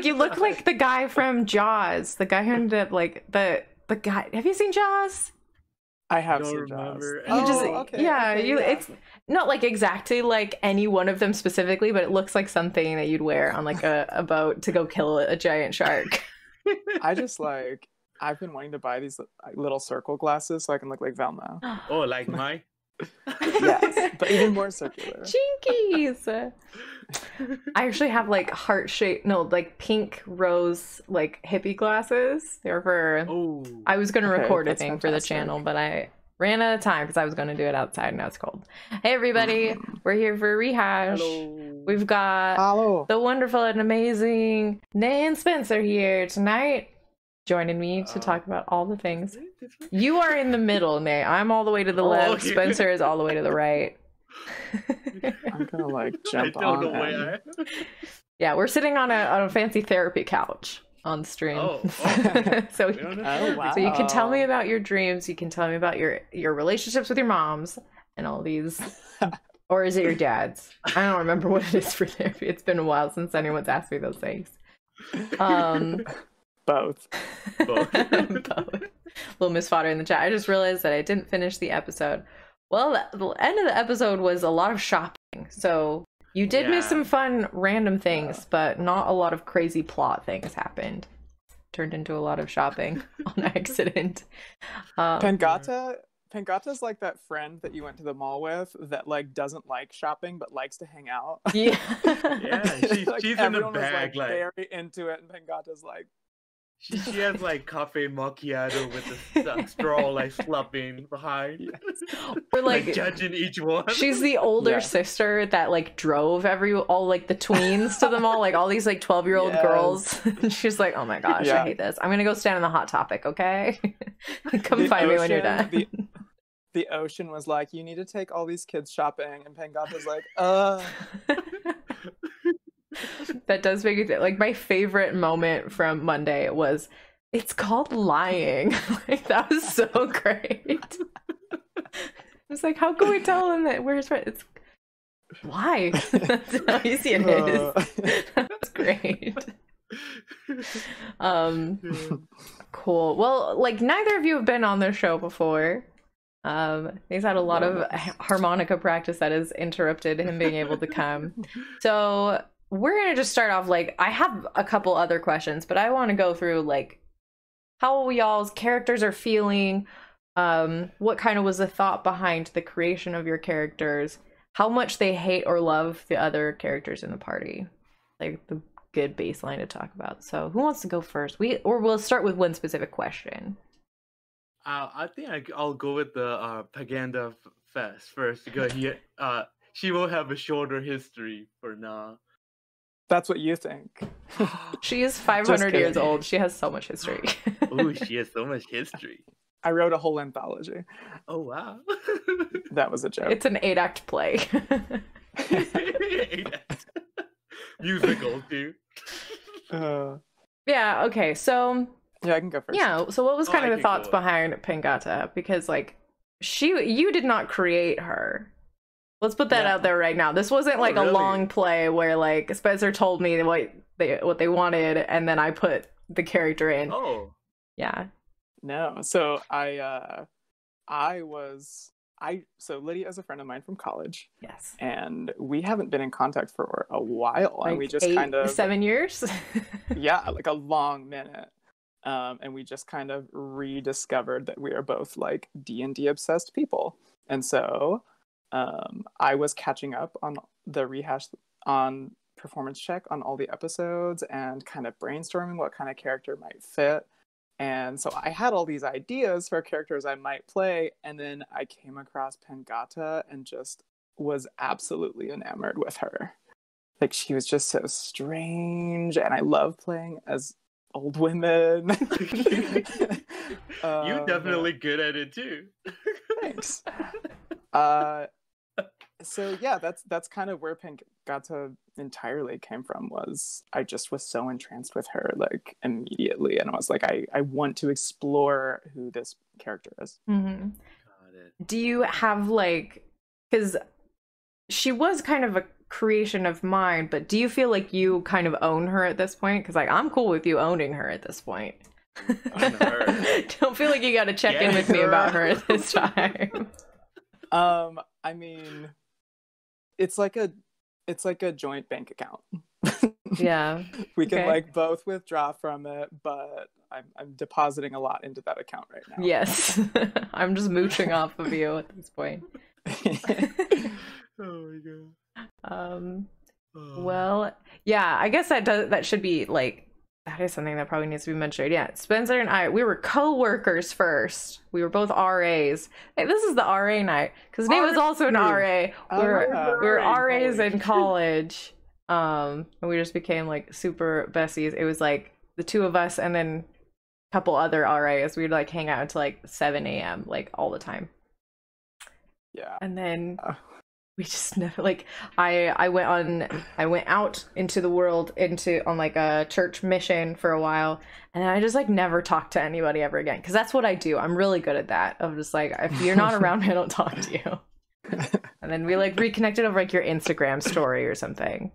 You look like the guy from Jaws, the guy who ended up like the guy. Have you seen Jaws? I have Don't seen Jaws. remember. You just okay, yeah, okay, you yeah. it's not like exactly like any one of them specifically, but it looks like something that you'd wear on like a boat to go kill a giant shark. I just like I've been wanting to buy these little circle glasses so I can look like Velma. Oh, like mine? Yes, but even more circular. Jinkies! I actually have like heart-shaped, no, like pink rose, like hippie glasses. They were for. Oh. I was going to Okay, record a that's thing for the fantastic. channel, but I ran out of time because I was going to do it outside and now it's cold. Hey, everybody. We're here for Rehash. Hello. We've got Hello. the wonderful and amazing Nay and Spencer here tonight, joining me to talk about all the things. You are in the middle, Nay. I'm all the way to the left. Okay. Spencer is all the way to the right. I'm gonna like jump I don't on. know where Yeah, we're sitting on a fancy therapy couch on stream. Oh. so Oh, wow. so you can tell me about your dreams. You can tell me about your relationships with your moms and all these. Or is it your dad's? I don't remember what it is for therapy. It's been a while since anyone's asked me those things. Both. Both. Little Miss Fodder in the chat. I just realized that I didn't finish the episode. Well, the end of the episode was a lot of shopping. So you did miss some fun random things, but not a lot of crazy plot things happened. Turned into a lot of shopping on accident. Pengata's like that friend that you went to the mall with that like doesn't like shopping but likes to hang out. Yeah. Yeah, Like, she's in the everyone was bag, like very into it, and Pengata's like she has like cafe macchiato with the straw like flopping behind. Yes. Or like judging each one. She's the older sister that like drove all like the tweens to the mall, like all these like 12-year-old girls. She's like, oh my gosh, I hate this. I'm gonna go stand in the Hot Topic, okay? Come find me when you're done. The ocean was like, you need to take all these kids shopping, and Pengata's like, That does make it like my favorite moment from Monday was it's called lying. Like that was so great. It's like, how can we tell them that we're his friend? It's why? That's how easy it is. That's great. Cool. Well, like neither of you have been on their show before. He's had a lot of harmonica practice that has interrupted him being able to come. So we're gonna just start off like I have a couple other questions, but I want to go through like how y'all's characters are feeling, what kind of was the thought behind the creation of your characters, how much they hate or love the other characters in the party, like the good baseline to talk about. So who wants to go first? We'll start with one specific question. I think I'll go with the Paganda Fest first because she will have a shorter history for now. that's what you think. She is 500 years old. She has so much history. Oh, she has so much history. I wrote a whole anthology. Oh, wow. That was a joke. It's an 8-act play. 8 musical, too. Yeah, okay, so... Yeah, I can go first. Yeah, so what was kind of the thoughts go. behind Pengata? Because, like, you did not create her. Let's put that out there right now. This wasn't, like, a long play where, like, Spencer told me what they wanted, and then I put the character in. Oh. Yeah. No, so so Lydia is a friend of mine from college. Yes. And we haven't been in contact for a while. Like and we just kind of 7 years? Yeah, like a long minute. And we just kind of rediscovered that we are both like D&D obsessed people. And so I was catching up on the rehash on performance check on all the episodes and kind of brainstorming what kind of character might fit. And so I had all these ideas for characters I might play, and then I came across Pengata and just was absolutely enamored with her. Like, she was just so strange, and I love playing as old women. You're definitely good at it too. Thanks. So yeah, that's kind of where Pengata entirely came from was I just was so entranced with her like immediately, and I was like, I want to explore who this character is. Mm-hmm. Got it. Do you have like, because she was kind of a creation of mine, but do you feel like you kind of own her at this point? Because like I'm cool with you owning her at this point. Own her. Don't feel like you got to check in with me about her at this time. I mean, it's like a joint bank account. Yeah, We can okay. like both withdraw from it, but I'm depositing a lot into that account right now. Yes. I'm just mooching off of you at this point. Oh my god. Well, yeah, I guess that should be like, that is something that probably needs to be mentioned. Yeah, Spencer and I, we were co-workers first. We were both RAs. Hey, this is the RA night because Nate was also an RA. We were RAs in college. And we just became like super besties. It was like the two of us and then a couple other RAs. We'd like hang out until like 7 a.m. like all the time. Yeah. And then we just never like I went out into the world on like a church mission for a while, and then I just like never talked to anybody ever again, because that's what I do. I'm really good at that. I'm just like, if you're not around me, I don't talk to you. And then we like reconnected over like your Instagram story or something.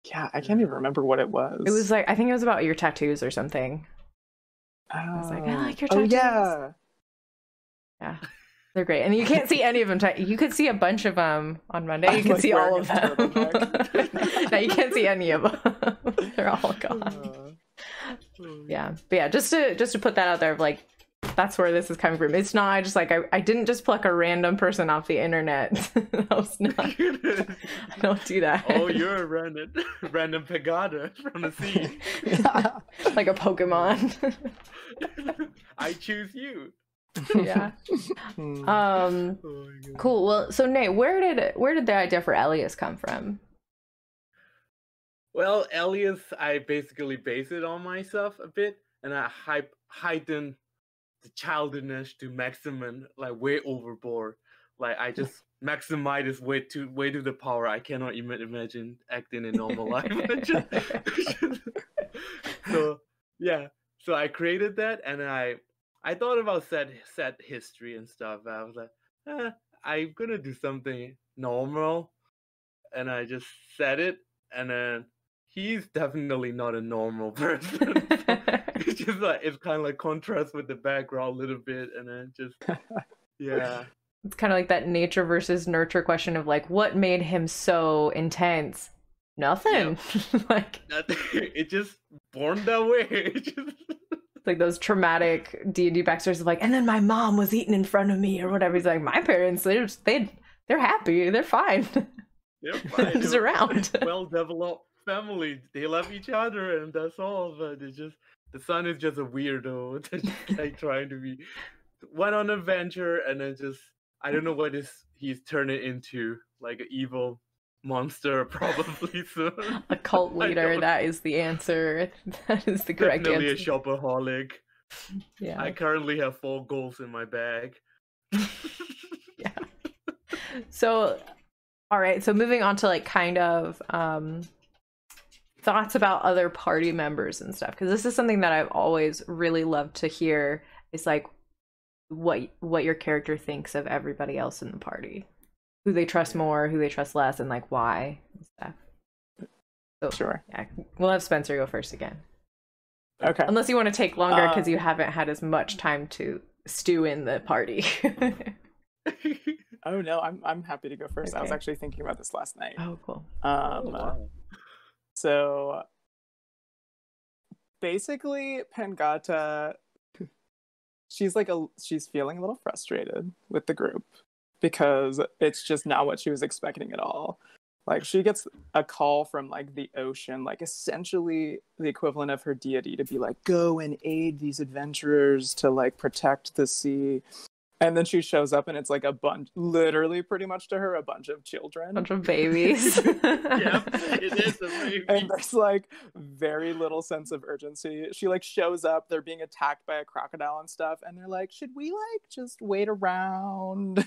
Yeah, I can't even remember what it was. It was like, I think it was about your tattoos or something. I was like, I like your Oh tattoos. Yeah, they're great, and you can't see any of them. You could see a bunch of them on Monday. You can like see all of wearing a them. turtleneck. No, you can't see any of them. They're all gone. Yeah, but yeah, just to put that out there, like that's where this is coming from. It's not just like I didn't just pluck a random person off the internet. That was not. I don't do that. Oh, you're a random Pegada from the sea. Like a Pokemon. I choose you. Yeah. Oh my God. Cool. Well, so Nate, where did the idea for Elias come from? Well, Elias, I basically base it on myself a bit, and I heighten the childishness to maximum, like way overboard. Like I just maximize this way to the power. I cannot even imagine acting in normal life. So yeah, so I created that, and I thought about set history and stuff. I was like, I'm gonna do something normal, and I just said it, and then he's definitely not a normal person. It's just like, it's kind of like contrast with the background a little bit, and then just yeah. It's kind of like that nature versus nurture question of like, what made him so intense? Nothing. Yeah. Like Nothing. It just born that way. It just like those traumatic D&D backstories of like, and then my mom was eating in front of me or whatever. He's like, my parents, they're happy, they're fine. They're fine. Just around. Well-developed family. They love each other, and that's all. But it's just the son is just a weirdo, just like trying to be. Went on an adventure, and then just I don't know what he's turning into, like an evil monster probably soon. A cult leader, that is the answer. That is the correct Definitely answer. a shopaholic. Yeah. I currently have 4 goals in my bag. Yeah. So, all right. So moving on to like kind of thoughts about other party members and stuff, because this is something that I've always really loved to hear. Is like what your character thinks of everybody else in the party, who they trust more, who they trust less, and like why and stuff. So Sure. yeah, we'll have Spencer go first again. Okay. Unless you want to take longer because you haven't had as much time to stew in the party. Oh no, I'm happy to go first. I was Okay. actually thinking about this last night. Oh, cool. Wow. So basically, Pengata, she's feeling a little frustrated with the group because it's just not what she was expecting at all. Like she gets a call from like the ocean, like essentially the equivalent of her deity, to be like, go and aid these adventurers to like protect the sea. And then she shows up and it's like a bunch, literally pretty much to her, a bunch of children. Bunch of babies. Yep, it is a baby. And there's like very little sense of urgency. She like shows up, they're being attacked by a crocodile and stuff, and they're like, should we like just wait around?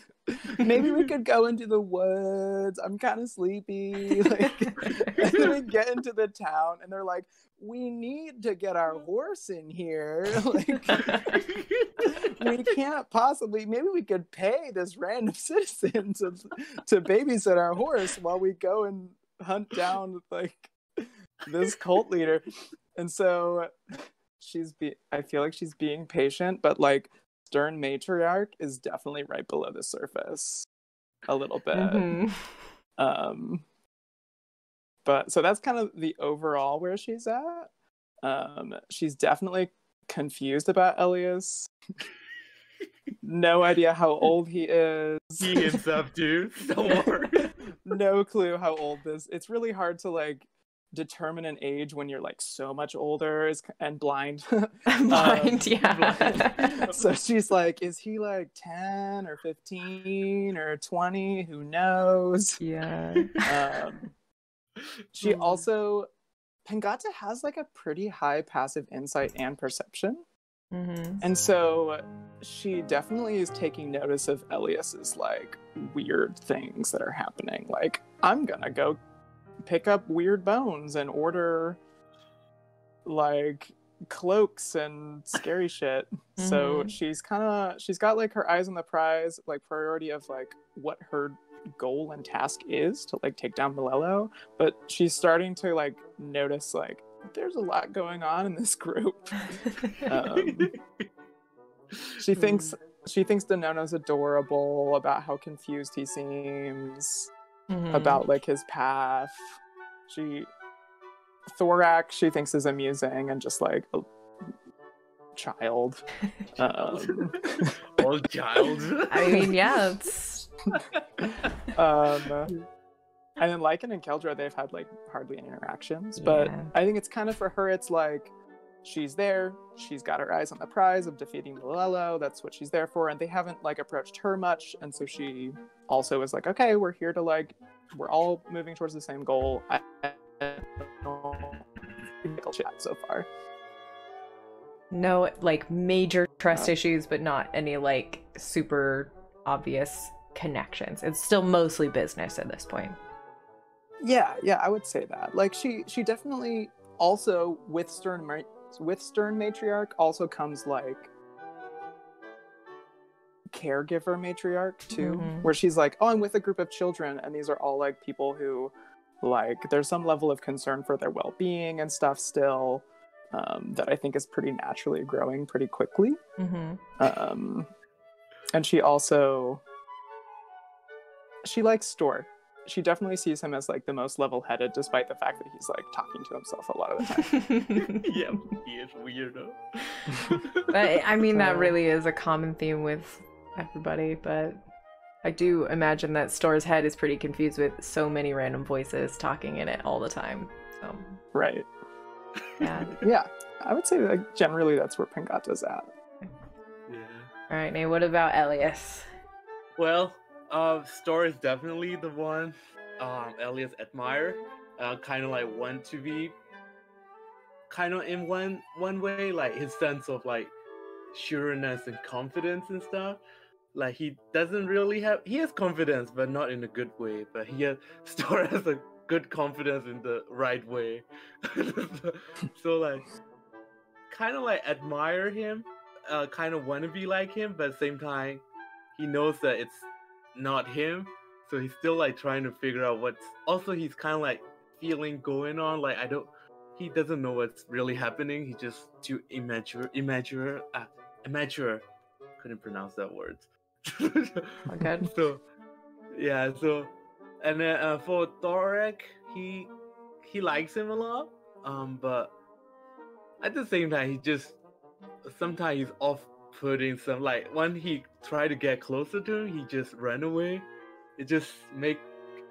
Maybe we could go into the woods. I'm kind of sleepy. Like, and then we get into the town and they're like, we need to get our horse in here. Like, we can't possibly, maybe we could pay this random citizen to babysit our horse while we go and hunt down like this cult leader. And so I feel like she's being patient, but like stern matriarch is definitely right below the surface a little bit. Mm-hmm. But so that's kind of the overall where she's at. She's definitely confused about Elias. No idea how old he is. He hints up, dude. Don't worry. No clue how old this. It's really hard to like determine an age when you're like so much older and blind. Blind, yeah. So she's like, is he like 10 or 15 or 20? Who knows? Yeah. She also, Pangata has like a pretty high passive insight and perception. Mm-hmm. And so she definitely is taking notice of Elias's like weird things that are happening. Like, I'm gonna go pick up weird bones and order like cloaks and scary shit. Mm-hmm. So she's got like her eyes on the prize, like priority of like what her goal and task is to like take down Malello, but she's starting to like notice like there's a lot going on in this group. She thinks Denono's adorable, about how confused he seems, about like his path. Thorak she thinks is amusing and just like a child. Old child. I mean, yeah, it's and then Lycan and Keldra, they've had like hardly any interactions, but I think it's kind of for her, it's like she's there, she's got her eyes on the prize of defeating Malello, that's what she's there for, and they haven't like approached her much, and so she also is like, okay, we're here to like, we're all moving towards the same goal. I don't chat so far. No like major trust issues, but not any like super obvious connections. It's still mostly business at this point. Yeah, I would say that. Like she definitely also with stern matriarch also comes like caregiver matriarch too, where she's like, oh, I'm with a group of children and these are all like people who like there's some level of concern for their well-being and stuff still, that I think is pretty naturally growing pretty quickly. And she likes Stor. She definitely sees him as like the most level-headed, despite the fact that he's like talking to himself a lot of the time. Yeah, he is weirdo. But I mean, that really is a common theme with everybody. But I do imagine that Stor's head is pretty confused with so many random voices talking in it all the time. So right. Yeah. I would say like generally that's where Pangata's at. Yeah. All right, Nate. What about Elias? Well. Stor is definitely the one Elias admire. Kind of like want to be kind of in one way, like his sense of like sureness and confidence and stuff. Like he doesn't really he has confidence, but not in a good way. But Stor has a good confidence in the right way. So like kind of like admire him, kind of want to be like him, but at the same time he knows that it's not him, so he's still like trying to figure out what's also he's kind of like feeling going on, like he doesn't know what's really happening. He's just too immature, couldn't pronounce that word. Okay. So and then for Thorak, he likes him a lot, but at the same time sometimes he's off-putting. Some like when he tried to get closer to him, he just ran away. It just make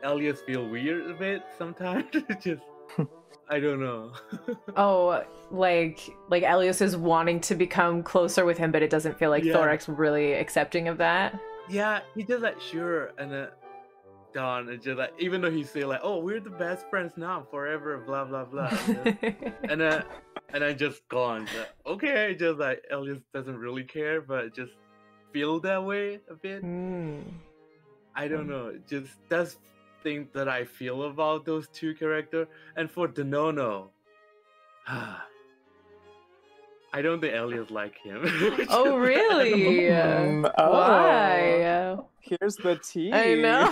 Elias feel weird a bit sometimes. Just I don't know. Oh, like Elias is wanting to become closer with him, but it doesn't feel like Yeah. Thorax really accepting of that. Yeah, he just like sure, and then Don is just like, even though he say like, oh, we're the best friends now, forever, blah blah blah, and then just gone. Like, okay, just like Elias doesn't really care, but just feel that way a bit. I don't know, just that's thing that I feel about those two characters. And for Denono, I don't think Elias like him. Oh, really? Why? Here's the tea. I know.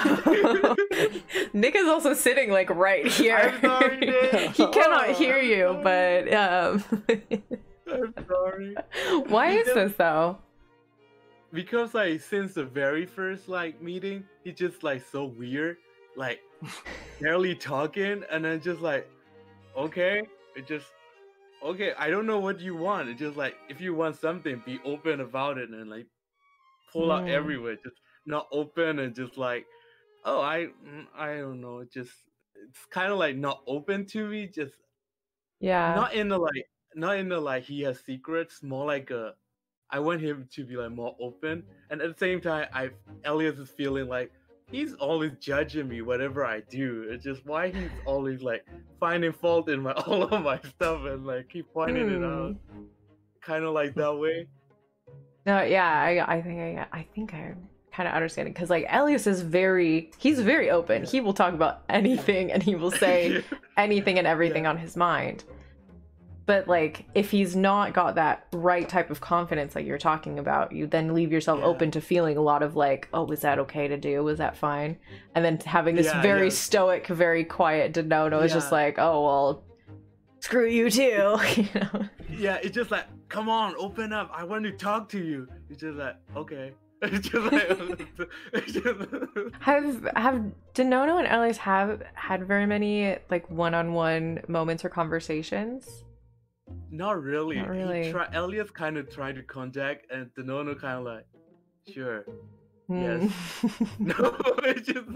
Nick is also sitting like right here. I'm sorry, Nick. He cannot hear you, but I'm sorry. why is this though? Because like since the very first like meeting, he's just like so weird, like barely talking, and then just like, okay, it just okay. I don't know what you want. It's just like if you want something, be open about it and like pull out everywhere. Just not open and just like, oh, I don't know. Just it's kind of like not open to me. Just not in the like he has secrets. More like I want him to be like more open, and at the same time, Elias is feeling like he's always judging me whatever I do. It's just why he's always like finding fault in all of my stuff and like keep pointing it out, kind of like that way. No, yeah, I think I kind of understand it because like Elias is he's very open. He will talk about anything and he will say anything and everything on his mind. But like if he's not got that right type of confidence like you're talking about, you then leave yourself open to feeling a lot of like, oh, was that okay to do? Was that fine? And then having this very stoic, very quiet Denono is just like, oh well, screw you too. You know? Yeah, it's just like, come on, open up. I want to talk to you. It's just like, okay. It's just like, have Denono and Elias have had very many like one-on-one moments or conversations? Not really. Not really. Elias kind of tried to contact, and Denono kind of like, sure, yes. No, it's just,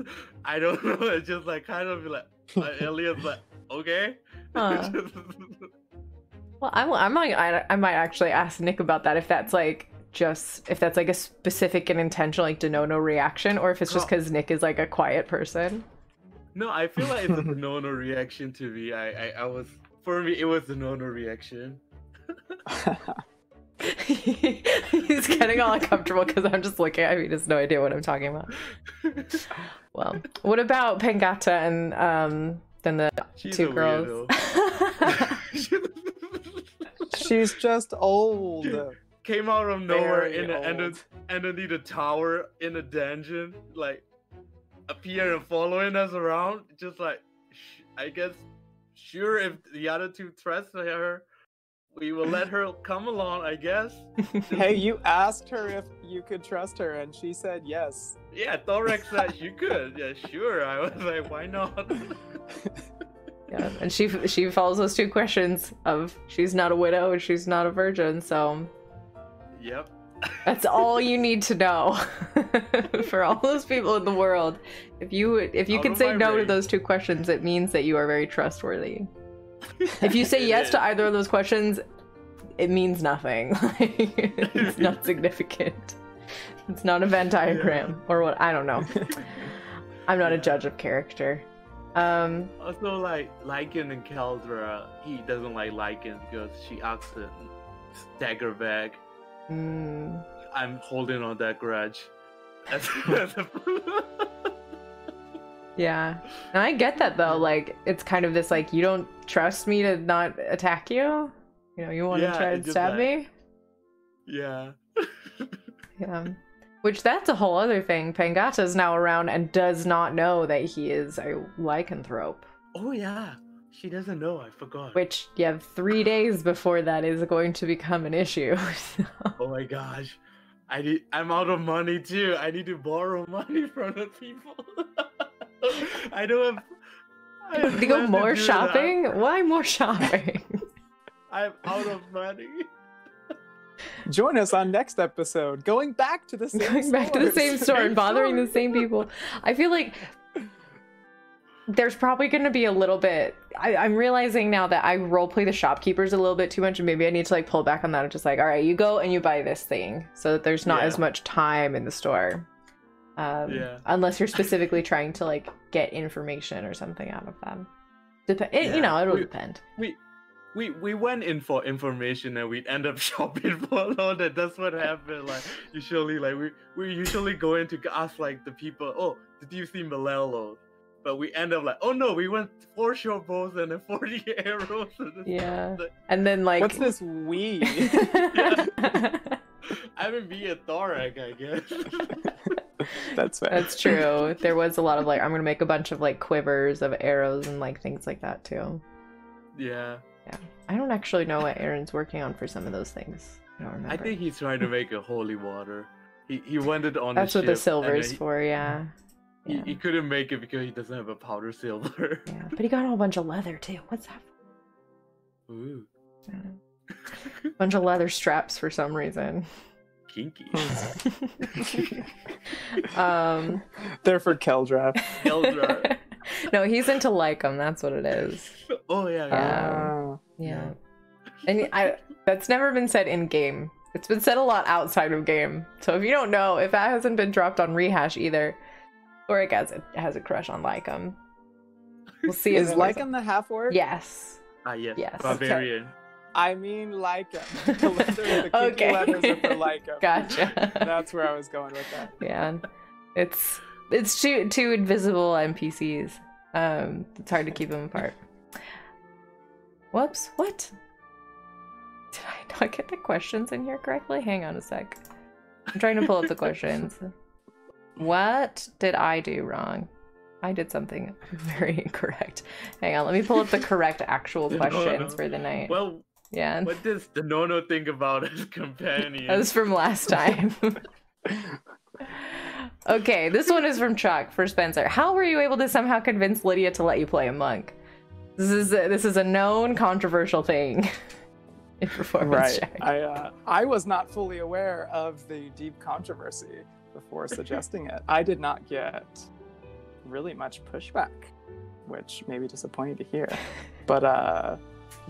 I don't know. It's just like kind of like Elias like, okay. Well, I might actually ask Nick about that if that's like a specific and intentional like Denono reaction, or if it's just because Nick is like a quiet person. No, I feel like it's a Denono reaction to me. For me, it was the Denono reaction. He's getting all uncomfortable because I'm just looking at him. He has no idea what I'm talking about. Well, what about Pangata and then the two girls? She's just old. Came out of nowhere Very underneath the tower in a dungeon, like appear and following us around. Just like, I guess. Sure, if the other two trust her, we will let her come along, I guess. Hey, you asked her if you could trust her, and she said yes. Yeah, Thorax said you could. Yeah, sure. I was like, why not? Yeah, and she follows those two questions of she's not a widow and she's not a virgin, so yep. That's all you need to know for all those people in the world. If you can say no to those two questions, it means that you are very trustworthy. If you say yes to either of those questions, it means nothing. It's not significant. It's not a Venn diagram or what, I don't know. I'm not a judge of character. Also, like Lycan and Caldra, he doesn't like Lycan because she asked him stagger back. I'm holding on that grudge. Yeah, and I get that though. Like, it's kind of this like, you don't trust me to not attack you. You know, you want to try and stab me. Yeah. Yeah. Which that's a whole other thing. Pangata's now around and does not know that he is a lycanthrope. Oh yeah. She doesn't know, I forgot. Which, you have 3 days before that is going to become an issue. Oh my gosh. I'm out of money too. I need to borrow money from the people. I don't have... To go more shopping? That. Why more shopping? I'm out of money. Join us on next episode. Going back to the same store and bothering the same people. I feel like there's probably going to be a little bit I'm realizing now that I roleplay the shopkeepers a little bit too much, and maybe I need to like pull back on that. I'm just like, all right, you go and you buy this thing, so that there's not as much time in the store. Unless you're specifically trying to like get information or something out of them. You know, it'll depend. We went in for information and we'd end up shopping for a lot. That's what happened. Like usually, like we usually go in to ask like the people, oh, did you see Malello? But we end up like, oh no, we went 4 short bows and then 40 arrows. And then like, what's this we? I mean, be a Thorak, I guess. That's fair. That's true. There was a lot of like, I'm gonna make a bunch of like quivers of arrows and like things like that too. Yeah. I don't actually know what Aaron's working on for some of those things. I don't remember. I think he's trying to make a holy water. He wanted on That's the what the ship, silver's for, yeah. He couldn't make it because he doesn't have a powder silver. Yeah, but he got a whole bunch of leather too. What's that for? Ooh. Bunch of leather straps for some reason. Kinky. They're for Keldra. Keldra. No, he's into Lycum, that's what it is. Oh yeah. Yeah. And that's never been said in game. It's been said a lot outside of game. So if you don't know, if that hasn't been dropped on Rehash either, or I guess it has a crush on Lycum. We'll see. Is Lycum the half orc? Yes. Yes. Barbarian. Okay. I mean Lycum. The kinky letters are for Lycum. Gotcha. That's where I was going with that. Yeah. It's two invisible NPCs. It's hard to keep them apart. Whoops, what? Did I not get the questions in here correctly? Hang on a sec. I'm trying to pull up the questions. What did I do wrong? I did something very incorrect. Hang on, let me pull up the correct actual questions for the night. Well, yeah. What does the Nono think about his companion? That was from last time. Okay, this one is from Chuck for Spencer. How were you able to somehow convince Lydia to let you play a monk? This is a known controversial thing in performance check. I was not fully aware of the deep controversy before suggesting it. I did not get really much pushback, which may be disappointing to hear. But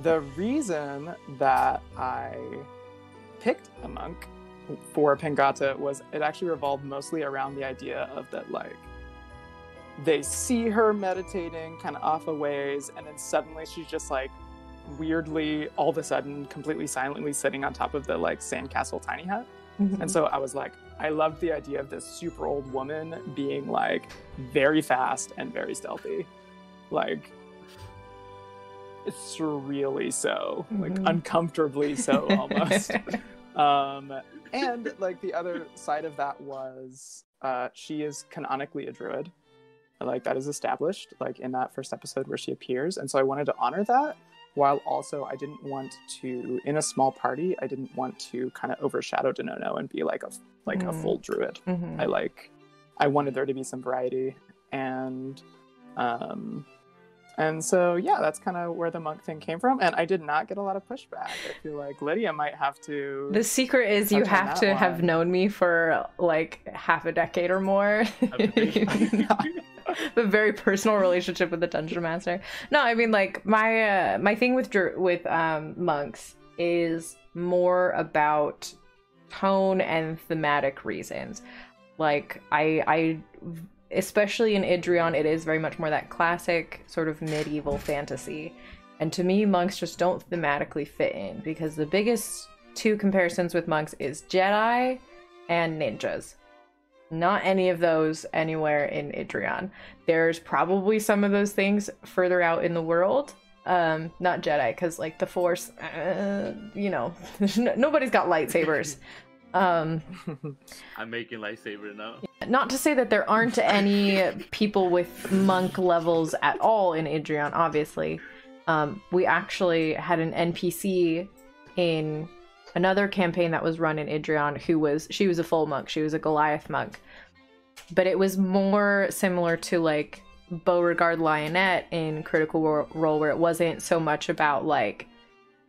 the reason that I picked a monk for Pengata was it actually revolved mostly around the idea of that, like, they see her meditating kind of off a ways, and then suddenly she's just like weirdly all of a sudden completely silently sitting on top of the like sandcastle tiny hut. And so I was like, I loved the idea of this super old woman being like very fast and very stealthy, like it's really so like uncomfortably so almost. And like the other side of that was she is canonically a druid. Like that is established like in that first episode where she appears, and so I wanted to honor that, while also I didn't want to, in a small party, I didn't want to kind of overshadow Denono and be like a full druid. I wanted there to be some variety, and so yeah, that's kind of where the monk thing came from, and I did not get a lot of pushback. I feel like Lydia might have to. The secret is you have to have known me for like half a decade or more. A very personal relationship with the dungeon master. No, I mean like my thing with monks is more about tone and thematic reasons. Like I especially in Idrion, it is very much more that classic sort of medieval fantasy. And to me, monks just don't thematically fit in, because the biggest two comparisons with monks is Jedi and ninjas. Not any of those anywhere in Idrion. There's probably some of those things further out in the world. Not Jedi, because like the Force, you know, nobody's got lightsabers. I'm making lightsaber now. Not to say that there aren't any people with monk levels at all in Idrion, obviously. We actually had an NPC in another campaign that was run in Idrion she was a full monk. She was a Goliath monk. But it was more similar to like Beauregard Lionette in Critical Role, where it wasn't so much about like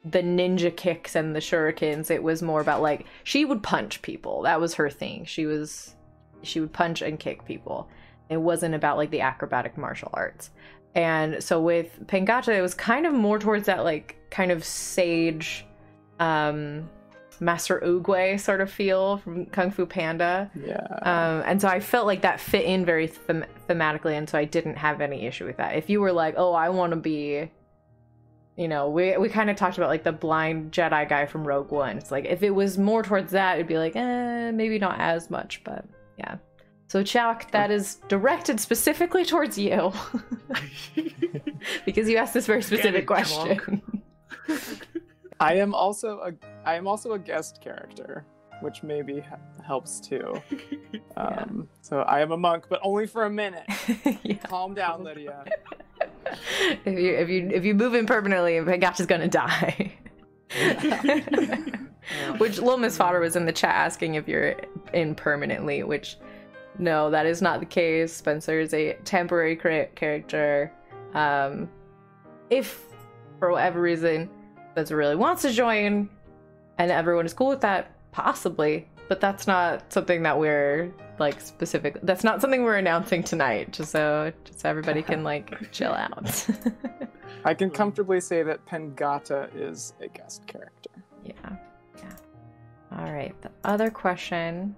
the ninja kicks and the shurikens. It was more about like she would punch people. That was her thing. She would punch and kick people. It wasn't about like the acrobatic martial arts. And so with Pangata, it was kind of more towards that like kind of sage, Master Oogway sort of feel from Kung Fu Panda. Yeah. And so I felt like that fit in very thematically, and so I didn't have any issue with that. If you were like, oh, I want to be, you know, we kind of talked about like the blind Jedi guy from Rogue One. It's like if it was more towards that, it'd be like, maybe not as much, but yeah. So Chuck, that is directed specifically towards you. Because you asked this very specific question. I am also a guest character, which maybe helps too. So I am a monk, but only for a minute. Yeah. Calm down, Lydia. If you move in permanently, Pangata's gonna die. Which Lil Miss Fodder was in the chat asking if you're in permanently, which no, that is not the case. Spencer is a temporary character. If for whatever reason Spencer really wants to join and everyone is cool with that, possibly, but that's not something that we're like specific. That's not something we're announcing tonight, just so everybody can like chill out. I can comfortably say that Pangata is a guest character. Yeah. All right, the other question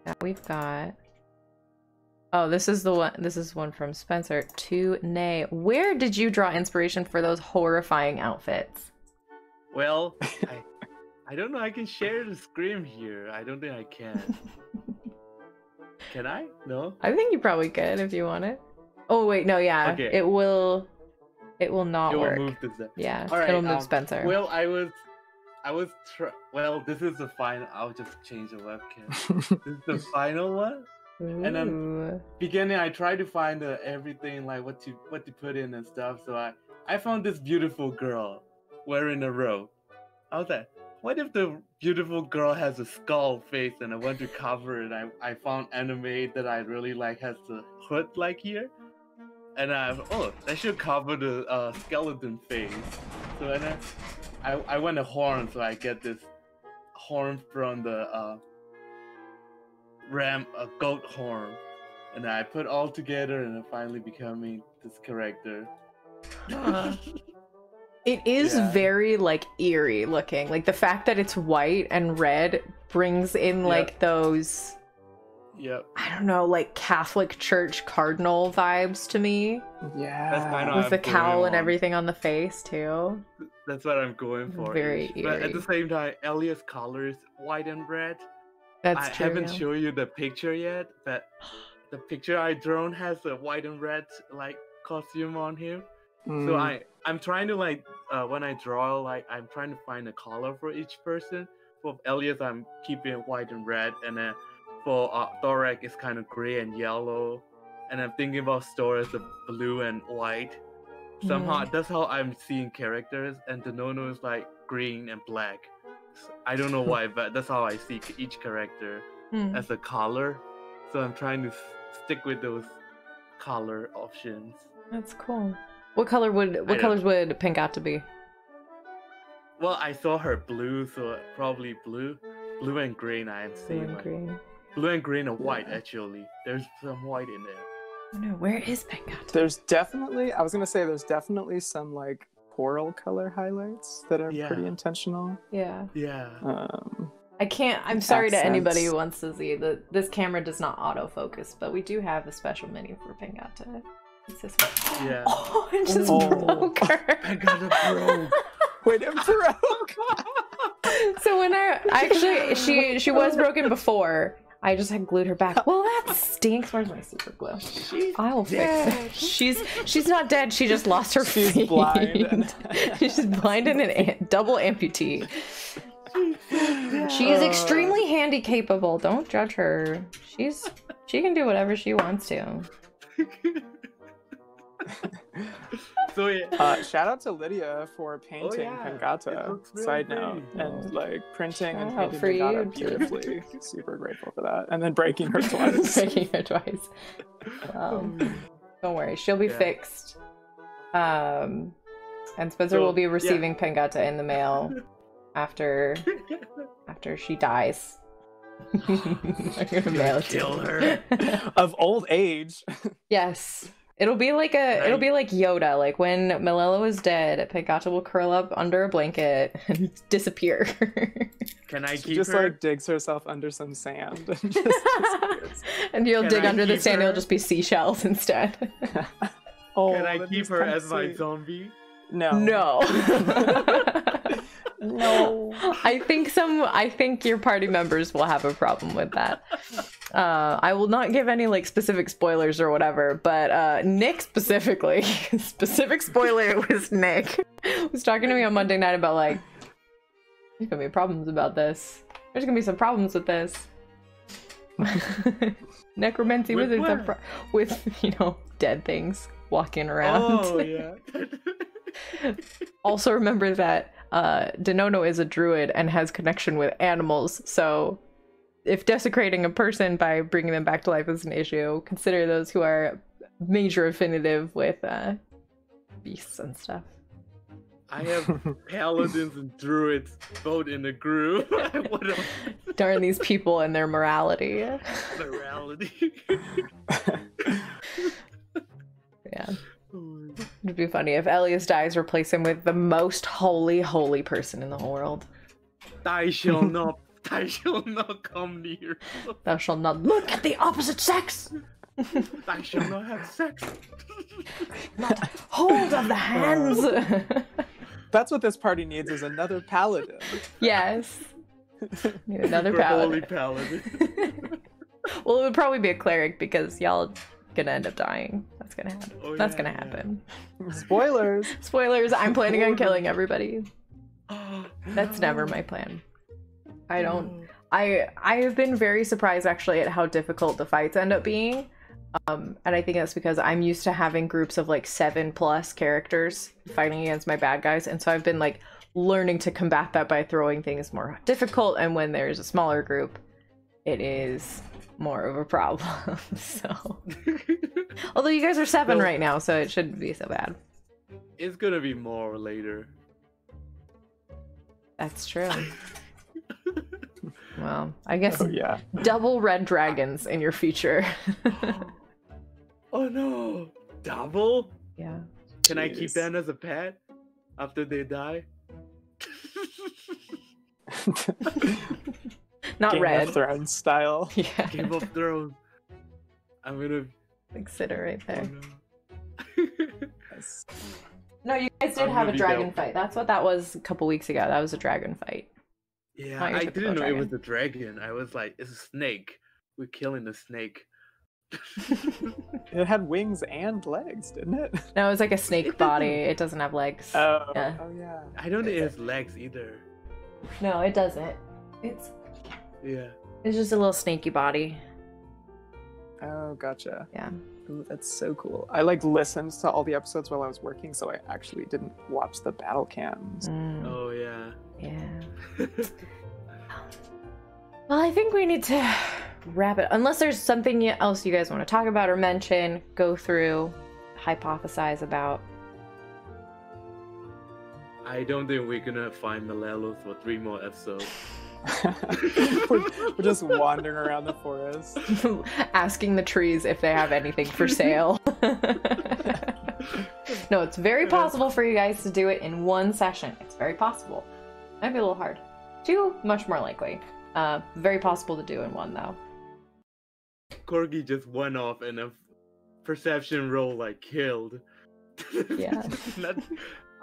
that we've got. Oh, this is the one. This is one from Spencer to Nay. Where did you draw inspiration for those horrifying outfits? Well, I don't know. I can share the screen here. I don't think I can. Can I? No. I think you probably could if you want it. Oh wait, no, yeah. Okay. It will not work. Move this. Yeah, all right, it'll move Spencer. Well, well, this is the final. I'll just change the webcam. This is the final one. Ooh. And then beginning, I tried to find everything like what to put in and stuff. So I found this beautiful girl wearing a robe. I was like, what if the beautiful girl has a skull face and I want to cover it? I found anime that I really like has the hood like here, and I should cover the skeleton face. So and I went a horn, so I get this horn from the a goat horn, and I put all together, and it finally becoming this character. It is very like eerie looking. Like the fact that it's white and red brings in like those, I don't know, like Catholic Church cardinal vibes to me. Yeah, that's kind of with the cowl and everything on the face too. That's what I'm going for. Very eerie. But at the same time, Elliot's color is white and red. That's true. I haven't shown you the picture yet, but the picture I drawn has a white and red like costume on him. So I'm trying to like when I draw, like I'm trying to find a color for each person. For Elliot, I'm keeping it white and red, and then for Thorek, it's kind of gray and yellow, and I'm thinking about Stor as a blue and white. Somehow that's how I'm seeing characters, and the Nono is like green and black. I don't know why, but that's how I see each character as a color. So I'm trying to stick with those color options. That's cool. What colors would Pangata be? Well, I saw her blue, so probably blue and green. I am seeing blue and green and white. Actually, there's some white in there. Oh no, where is Pangata? There's definitely some like coral color highlights that are pretty intentional. Yeah. I can't. I'm sorry to anybody who wants to see that. This camera does not autofocus, but we do have a special menu for Pangata. It's this one. Yeah. Oh, I just broke her. Pangata broke. Wait, it broke. So when she was broken before. I just had glued her back. Well, that stinks. Where's my super glue? I will fix it. She's not dead. She just lost her feet. She's blind. She's blind and an double amputee. She is extremely handy capable. Don't judge her. She can do whatever she wants to. So shout out to Lydia for painting Pangata. Side note, and like printing and painting Pangata beautifully. Super grateful for that. And then breaking her twice. Don't worry, she'll be fixed. And Spencer will be receiving Pangata in the mail after she dies. I'm gonna mail it to her of old age. Yes. It'll be like Right. Yoda. Like when Malelo is dead, Pegata will curl up under a blanket and disappear. Can I She keep just her? like digs herself under some sand and just disappears. And you'll Can dig I under the keep sand, her? it'll just be seashells instead. Oh, Can I that'd keep be her kinda as my sweet. zombie? No. No. No. I think your party members will have a problem with that. I will not give any like specific spoilers or whatever, but Nick specifically, specific spoiler, it was Nick, was talking to me on Monday night about like, there's gonna be problems about this. There's gonna be some problems with this. Necromancy With wizards have what? with dead things walking around. Oh yeah. Also remember that Denono is a druid and has connection with animals, so if desecrating a person by bringing them back to life is an issue, consider those who are major affinitive with beasts and stuff. I have paladins and druids both in the group. What a Darn these people and their morality. morality. Yeah. It'd be funny if Elias dies, replace him with the most holy person in the whole world. Thou shall not come near. Thou shalt not look at the opposite sex! Thou shall not have sex. Not hold of the hands! That's what this party needs, is another paladin. Yes. Need another Super holy paladin. paladin. Well, it would probably be a cleric because y'all gonna end up dying. That's gonna happen. Oh, That's yeah, gonna yeah. happen. Spoilers. Spoilers, I'm planning on Spoilers. killing everybody. That's never my plan. I don't. I have been very surprised actually at how difficult the fights end up being. And I think that's because I'm used to having groups of like 7+ characters fighting against my bad guys, and so I've been like learning to combat that by throwing things more difficult, and when there's a smaller group, it is more of a problem. So although you guys are 7 So- right now, so it shouldn't be so bad. It's gonna be more later. That's true. Well, I guess Oh yeah. double red dragons in your future. Oh no! Double? Yeah. Can I keep Jeez. them as a pet after they die? Not Game red. of Thrones style. Yeah. Game of Thrones. I'm gonna. Like sit it right Oh there. no. Yes. No, you guys did I'm have gonna a be dragon down. fight. That's what that was a couple weeks ago. That was a dragon fight. Yeah, Not your I typical didn't know it was dragon. a dragon. I was like, it's a snake. We're killing the snake. It had wings and legs, didn't it? No, it was like a It snake doesn't- body. It doesn't have legs. Oh, Yeah. oh yeah. I don't think it has legs either. No, it doesn't. Yeah. It's just a little snaky body. Oh, gotcha. Yeah. Ooh, that's so cool. I like listened to all the episodes while I was working, so I actually didn't watch the battle cams. Mm, Oh yeah. yeah. Well, I think we need to wrap it. Unless there's something else you guys want to talk about or mention, go through, hypothesize about. I don't think we're gonna find Malelos for 3 more episodes. we're just wandering around the forest. Asking the trees if they have anything for sale. No, it's very possible for you guys to do it in one session. It's very possible. Might be a little hard. 2, much more likely. Very possible to do in 1 though. Corgi just went off and a perception roll like killed. Yeah.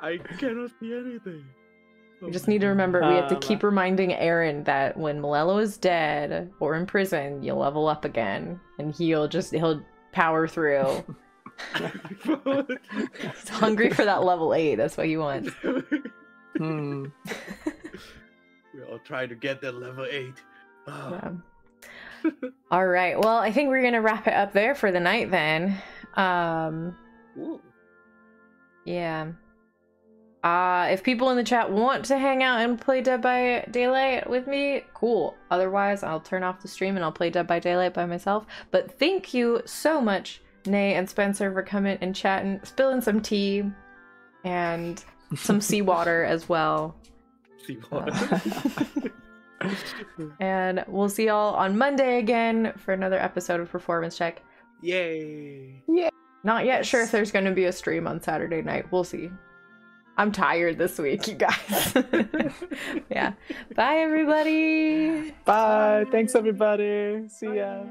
I cannot see anything. We just need to remember we have to Um, keep reminding Aaron that when Malelo is dead or in prison, you'll level up again, and he'll power through. He's hungry for that level 8. That's what he wants. Hmm. We're all trying to get that level 8. Oh. Yeah. All right. Well, I think we're gonna wrap it up there for the night then. Ooh. Yeah. If people in the chat want to hang out and play Dead by Daylight with me, cool. Otherwise, I'll turn off the stream and I'll play Dead by Daylight by myself. But thank you so much, Nay and Spencer, for coming and chatting, spilling some tea, and some seawater as well. See what? And we'll see y'all on Monday again for another episode of Performance Check. Yay. Not yet sure if there's going to be a stream on Saturday night. We'll see. I'm tired this week, you guys. Yeah. Bye, everybody. Bye. Thanks, everybody. See ya.